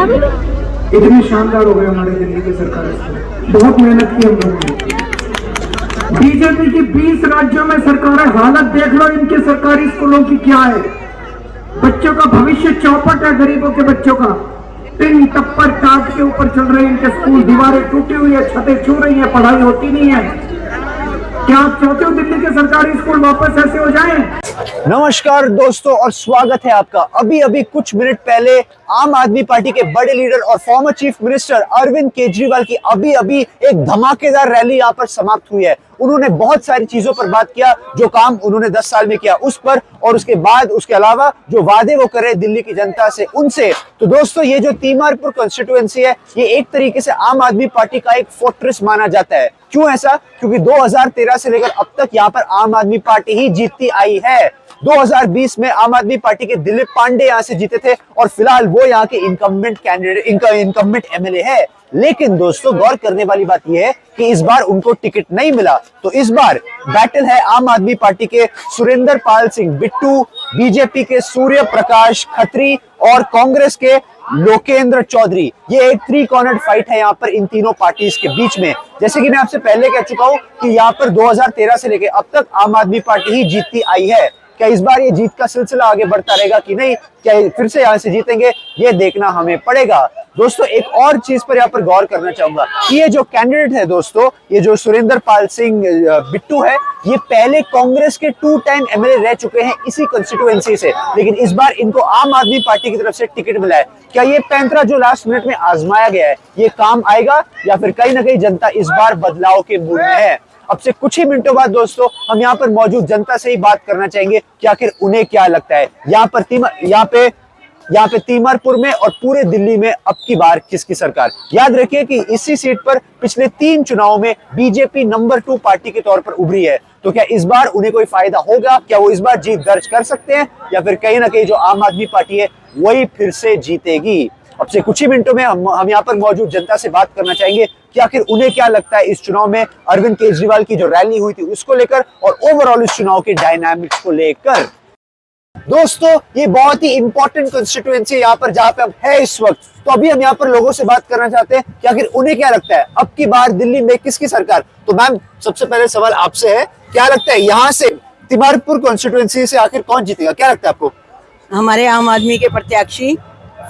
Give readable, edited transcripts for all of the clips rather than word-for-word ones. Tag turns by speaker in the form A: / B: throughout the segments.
A: इतनी शानदार हो गए हमारे दिल्ली की सरकार। बहुत मेहनत की हम लोगों ने। बीजेपी की 20 राज्यों में सरकारें, हालत देख लो इनके सरकारी स्कूलों की क्या है। बच्चों का भविष्य चौपट है, गरीबों के बच्चों का। पिन टप्पर टाट के ऊपर चल रहे हैं इनके स्कूल, दीवारें टूटी हुई है, छतें छू रही है, पढ़ाई होती नहीं है। क्या आप चाहते हो दिल्ली के सरकारी स्कूल वापस ऐसे हो जाएं?
B: नमस्कार दोस्तों और स्वागत है आपका। अभी कुछ मिनट पहले आम आदमी पार्टी के बड़े लीडर और former chief minister Arvind Kejriwal की अभी एक धमाकेदार रैली यहाँ पर समाप्त हुई है। उन्होंने बहुत सारी चीजों पर बात किया, जो काम उन्होंने 10 साल में किया उस पर, और उसके बाद उसके अलावा जो वादे वो करे दिल्ली की जनता से उनसे। तो दोस्तों, ये जो तीमारपुर कॉन्स्टिट्यूएंसी है, ये एक तरीके से आम आदमी पार्टी का एक फोर्ट्रेस माना जाता है। क्यों ऐसा? क्योंकि 2013 से लेकर अब तक यहाँ पर आम आदमी पार्टी ही जीतती आई है। 2020 में आम आदमी पार्टी के दिलीप पांडे यहाँ से जीते थे और फिलहाल वो यहाँ के इनकम्बेंट कैंडिडेट, इनकम्बेंट एमएलए है। लेकिन दोस्तों, गौर करने वाली बात यह है कि इस बार उनको टिकट नहीं मिला। तो इस बार बैटल है आम आदमी पार्टी के सुरेंद्र पाल सिंह बिट्टू, बीजेपी के सूर्य प्रकाश खत्री और कांग्रेस के लोकेंद्र चौधरी। ये एक 3 कॉर्नर फाइट है यहाँ पर इन तीनों पार्टीज के बीच में। जैसे कि मैं आपसे पहले कह चुका हूँ कि यहाँ पर 2013 से लेकर अब तक आम आदमी पार्टी ही जीतती आई है। क्या इस बार ये जीत का सिलसिला आगे बढ़ता रहेगा कि नहीं? क्या फिर से यहाँ से जीतेंगे? ये देखना हमें पड़ेगा। दोस्तों, एक और चीज पर यहाँ पर गौर करना चाहूंगा कि ये जो कैंडिडेट है दोस्तों, ये जो सुरेंद्र पाल सिंह बिट्टू है, ये पहले कांग्रेस के 2 टाइम एमएलए रह चुके हैं इसी कंस्टिट्यूएंसी से। लेकिन इस बार इनको आम आदमी पार्टी की तरफ से टिकट मिला है। क्या ये पैंतरा जो लास्ट मिनट में आजमाया गया है, ये काम आएगा या फिर कहीं ना कहीं जनता इस बार बदलाव के मूड में है? अब से कुछ ही मिनटों बाद दोस्तों, हम यहाँ पर मौजूद जनता से ही बात करना चाहेंगे कि आखिर उन्हें क्या लगता है यहाँ पे तीमरपुर में और पूरे दिल्ली में अब की बार किसकी सरकार। याद रखिए कि इसी सीट पर पिछले 3 चुनाव में बीजेपी नंबर 2 पार्टी के तौर पर उभरी है। तो क्या इस बार उन्हें कोई फायदा होगा? क्या वो इस बार जीत दर्ज कर सकते हैं या फिर कहीं ना कहीं जो आम आदमी पार्टी है वही फिर से जीतेगी? अब से कुछ ही मिनटों में हम यहाँ पर मौजूद जनता से बात करना चाहेंगे कि आखिर उन्हें क्या लगता है इस चुनाव में अरविंद केजरीवाल की जो रैली हुई थी उसको लेकर और ओवरऑल इस चुनाव के डायनामिक्स को लेकर। दोस्तों, ये बहुत ही इंपॉर्टेंट कंस्टिट्यूएंसी है यहाँ पर जहाँ पे हम है इस वक्त। तो अभी हम यहाँ पर लोगों से बात करना चाहते हैं कि आखिर उन्हें क्या लगता है अब की बार दिल्ली में किसकी सरकार। तो मैम, सबसे पहले सवाल आपसे है, क्या लगता है यहाँ से तीमारपुर कॉन्स्टिट्यूएंसी से आखिर कौन जीतेगा? क्या लगता है आपको?
C: हमारे आम आदमी के प्रत्याशी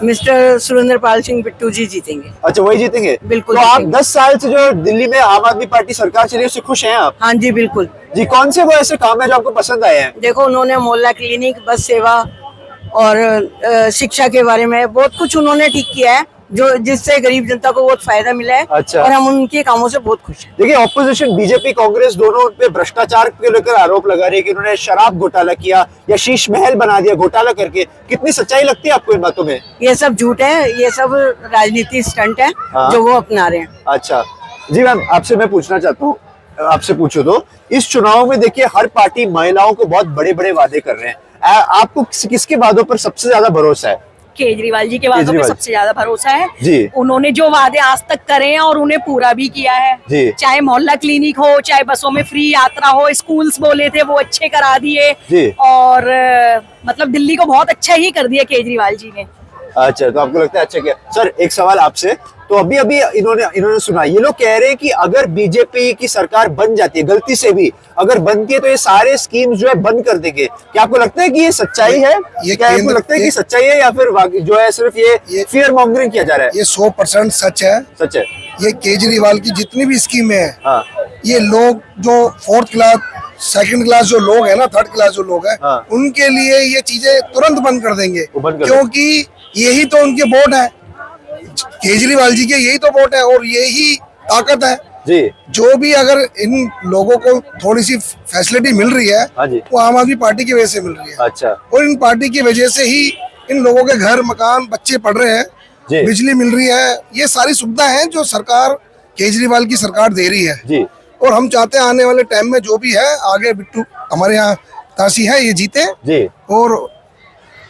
C: मिस्टर सुरेंद्र पाल सिंह बिट्टू जी जीतेंगे।
B: अच्छा, वही जीतेंगे?
C: बिल्कुल।
B: तो आप 10 साल से जो दिल्ली में आम आदमी पार्टी सरकार चली है उससे खुश हैं आप?
C: हाँ जी, बिल्कुल
B: जी। कौन से वो ऐसे काम है जो आपको पसंद आए हैं?
C: देखो, उन्होंने मोहल्ला क्लिनिक, बस सेवा और शिक्षा के बारे में बहुत कुछ उन्होंने ठीक किया है, जो जिससे गरीब जनता को बहुत फायदा मिला है।
B: अच्छा।
C: और हम उनके कामों से बहुत खुश हैं।
B: देखिए, ऑपोजिशन बीजेपी कांग्रेस दोनों पे भ्रष्टाचार के लेकर आरोप लगा रही है कि उन्होंने शराब घोटाला किया या शीश महल बना दिया घोटाला करके। कितनी सच्चाई लगती है आपको इन बातों में?
C: ये सब झूठ है, ये सब राजनीति स्टंट है।
B: हाँ।
C: जो वो अपना रहे हैं।
B: अच्छा जी। मैम, आपसे मैं पूछना चाहता हूँ, आपसे पूछो तो इस चुनाव में देखिए हर पार्टी महिलाओं को बहुत बड़े बड़े वादे कर रहे हैं। आपको किसके वादों पर सबसे ज्यादा भरोसा है?
D: केजरीवाल जी के वादों पे सबसे ज्यादा भरोसा है
B: जी।
D: उन्होंने जो वादे आज तक करे हैं और उन्हें पूरा भी किया है
B: जी।
D: चाहे मोहल्ला क्लिनिक हो, चाहे बसों में फ्री यात्रा हो, स्कूल्स बोले थे वो अच्छे करा दिए
B: जी।
D: और मतलब दिल्ली को बहुत अच्छा ही कर दिया केजरीवाल जी ने।
B: अच्छा, तो आपको लगता है अच्छा क्या? सर, एक सवाल आपसे। तो अभी इन्होंने सुना, ये लोग कह रहे हैं कि अगर बीजेपी की सरकार बन जाती है, गलती से भी अगर बनती है, तो ये सारे स्कीम्स जो है बंद कर देंगे। क्या आपको लगता है कि ये सच्चाई है? क्या आपको लगता है कि सच्चाई है या फिर जो है सिर्फ ये फियर मॉन्गरिंग किया जा रहा है?
E: ये 100% सच है।
B: सच है।
E: ये केजरीवाल की जितनी भी स्कीमें हैं,
B: हाँ।
E: ये लोग जो 4th क्लास, 2nd क्लास जो लोग हैं ना, 3rd क्लास जो लोग हैं,
B: हाँ।
E: उनके लिए ये चीजें तुरंत बंद कर देंगे। क्योंकि यही तो उनके वोट है, केजरीवाल जी के यही तो वोट है और यही ताकत है
B: जी।
E: जो भी अगर इन लोगों को थोड़ी सी फैसिलिटी मिल रही है, वो आम आदमी पार्टी की वजह से मिल रही है।
B: अच्छा।
E: और इन पार्टी की वजह से ही इन लोगों के घर, मकान, बच्चे पढ़ रहे हैं, बिजली मिल रही है। ये सारी सुविधा है जो सरकार, केजरीवाल की सरकार दे रही है जी। और हम चाहते हैं आने वाले टाइम में जो भी है आगे बिट्टू हमारे यहाँ तासी है, ये जीते जी और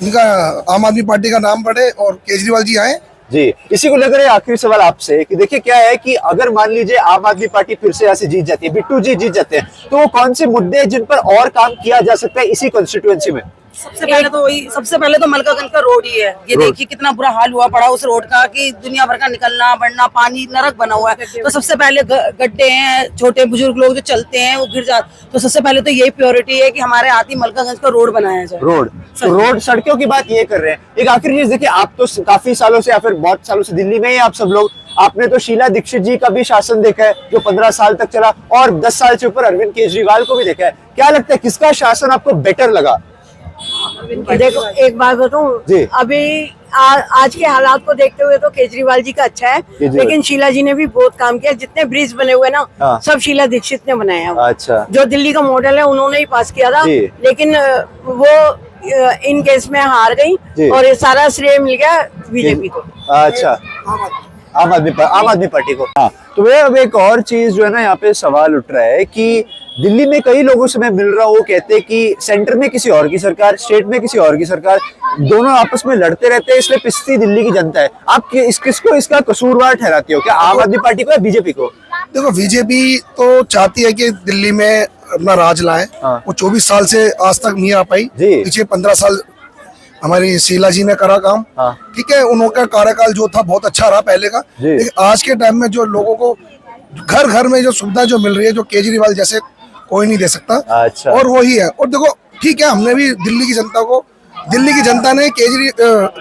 E: इनका आम आदमी पार्टी का नाम बढ़े और केजरीवाल जी आए
B: जी। इसी को लेकर आखिरी सवाल आपसे कि देखिए क्या है कि अगर मान लीजिए आम आदमी पार्टी फिर से यहाँ से जीत जाती है, बिट्टू जी जीत जाते हैं, तो वो कौन से मुद्दे जिन पर और काम किया जा सकता है इसी कॉन्स्टिट्यूएंसी में?
C: सबसे पहले तो मलकागंज का रोड ही है। ये देखिए कितना बुरा हाल हुआ पड़ा उस रोड का कि दुनिया भर का निकलना बढ़ना, पानी नरक बना हुआ है। तो सबसे पहले गड्ढे हैं, छोटे बुजुर्ग लोग जो चलते हैं वो गिर जाते। तो सबसे पहले तो यही प्रायोरिटी है कि हमारे आती मलकागंज का रोड बनाया जाए।
B: रोड सड़कों की बात ये कर रहे हैं। एक आखिरी चीज देखिए, आप तो काफी सालों से या फिर बहुत सालों से दिल्ली में ही आप सब लोग, आपने तो शीला दीक्षित जी का भी शासन देखा है जो 15 साल तक चला, और 10 साल से ऊपर अरविंद केजरीवाल को भी देखा है। क्या लगता है किसका शासन आपको बेटर लगा?
C: देखो एक बात बताऊं, अभी आज के हालात को देखते हुए तो केजरीवाल जी का अच्छा है, लेकिन शीला जी ने भी बहुत काम किया। जितने ब्रिज बने हुए ना, सब शीला दीक्षित ने बनाए हैं।
B: अच्छा, जो
C: दिल्ली का मॉडल है उन्होंने ही पास किया था, लेकिन वो इन केस में हार गई और ये सारा श्रेय मिल गया बीजेपी को।
B: अच्छा, आम आदमी पार्टी को। हाँ, तो वे अब एक और चीज जो है ना, यहाँ पे सवाल उठ रहा है कि दिल्ली में कई लोगों से मैं मिल रहा हूँ, वो कहते हैं कि सेंटर में किसी और की सरकार, स्टेट में किसी और की सरकार, दोनों आपस में लड़ते रहते हैं, इसलिए पिसती दिल्ली की जनता है। आप किसको इसका कसूरवार ठहराती हो? क्या आम आदमी पार्टी को या बीजेपी को?
E: देखो, बीजेपी तो चाहती है कि दिल्ली में अपना राज लाए। वो 24 साल से आज तक नहीं आ पाई। पीछे 15 साल हमारी शीला जी ने करा काम। ठीक है, उनका कार्यकाल जो था बहुत अच्छा रहा पहले का, लेकिन आज के टाइम में जो लोगों को घर घर में जो सुविधा जो मिल रही है, जो केजरीवाल जैसे कोई नहीं दे सकता।
B: अच्छा।
E: और वही है। और देखो ठीक है, हमने भी दिल्ली की जनता ने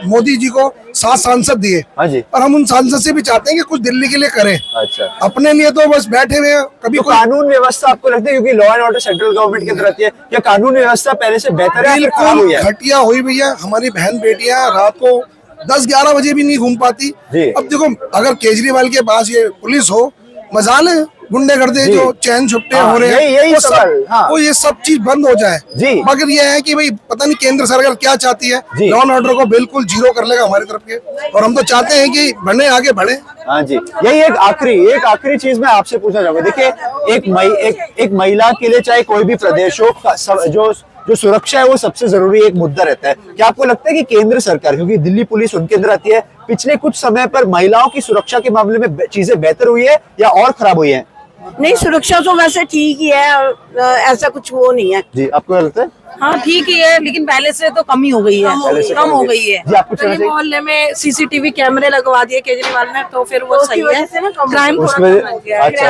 E: मोदी जी को 7 सांसद दिए, और हम उन सांसद से भी चाहते हैं कि कुछ दिल्ली के लिए करें। अच्छा। अपने लिए तो बस बैठे हुए हैं। कभी
B: तो कानून व्यवस्था आपको लगता है, क्योंकि law and order central government के अंदर रहती है, क्या कानून व्यवस्था पहले से बेहतर है?
E: बिल्कुल घटिया हुई भैया। हमारी बहन बेटियां रात को 10-11 बजे भी नहीं घूम पाती। अब देखो, अगर केजरीवाल के पास ये पुलिस हो, मजाल है, गुंडेगर्दी जो चैन छुट्टे हो रहे हैं, वो ये सब चीज बंद हो जाए। मगर ये है कि भाई पता नहीं केंद्र सरकार क्या चाहती है। लॉ एंड ऑर्डर को बिल्कुल जीरो कर लेगा हमारी तरफ के, और हम तो चाहते हैं कि बढ़े, आगे बढ़े।
B: हाँ जी, यही एक आखिरी चीज मैं आपसे पूछना चाहूंगा। देखिए, एक महिला के लिए चाहे कोई भी प्रदेश हो, जो सुरक्षा है वो सबसे जरूरी एक मुद्दा रहता है। क्या आपको लगता है कि केंद्र सरकार, क्योंकि दिल्ली पुलिस उनके अंदर आती है, पिछले कुछ समय पर महिलाओं की सुरक्षा के मामले में चीजें बेहतर हुई है या और खराब हुई है?
C: नहीं, सुरक्षा तो वैसे ठीक ही है, ऐसा कुछ वो नहीं है।
B: जी, आपको लगता है?
C: हाँ ठीक ही है, लेकिन पहले से तो कम ही हो गई है। कम हो गई है।
B: तो
C: मोहल्ले में सीसीटीवी कैमरे लगवा दिए केजरीवाल ने, तो फिर वो सही है। क्राइम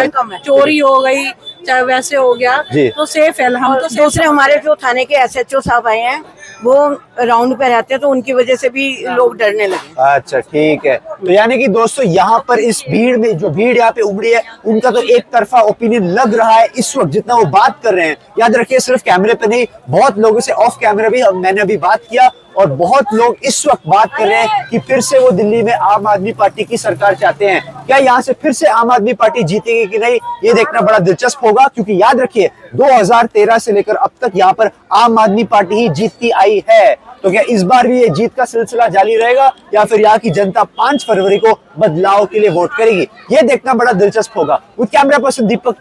C: कम है, चोरी हो गई चाहे वैसे हो गया तो सेफ है। हम तो दूसरे हमारे जो थाने के SHO साहब आए हैं, वो राउंड पे रहते हैं, तो उनकी वजह से भी लोग डरने लगे।
B: अच्छा, ठीक है। तो यानी कि दोस्तों, यहाँ पर इस भीड़ में जो भीड़ यहाँ पे उमड़ी है, उनका तो एक तरफा ओपिनियन लग रहा है इस वक्त, जितना वो बात कर रहे हैं। याद रखिए, सिर्फ कैमरे पे नहीं, बहुत लोगों से ऑफ कैमरा भी मैंने अभी बात किया, और बहुत लोग इस वक्त बात कर रहे हैं कि फिर से वो दिल्ली में आम आदमी पार्टी की सरकार चाहते हैं। क्या यहाँ से फिर से आम आदमी पार्टी जीतेगी कि नहीं, ये देखना बड़ा दिलचस्प होगा, क्योंकि याद रखिए 2013 से लेकर अब तक यहाँ पर आम आदमी पार्टी ही जीतती आई है। तो क्या इस बार भी ये जीत का सिलसिला जारी रहेगा, या फिर यहाँ की जनता 5 फरवरी को बदलाव के लिए वोट करेगी? ये देखना बड़ा दिलचस्प होगा। With camera person Deepak,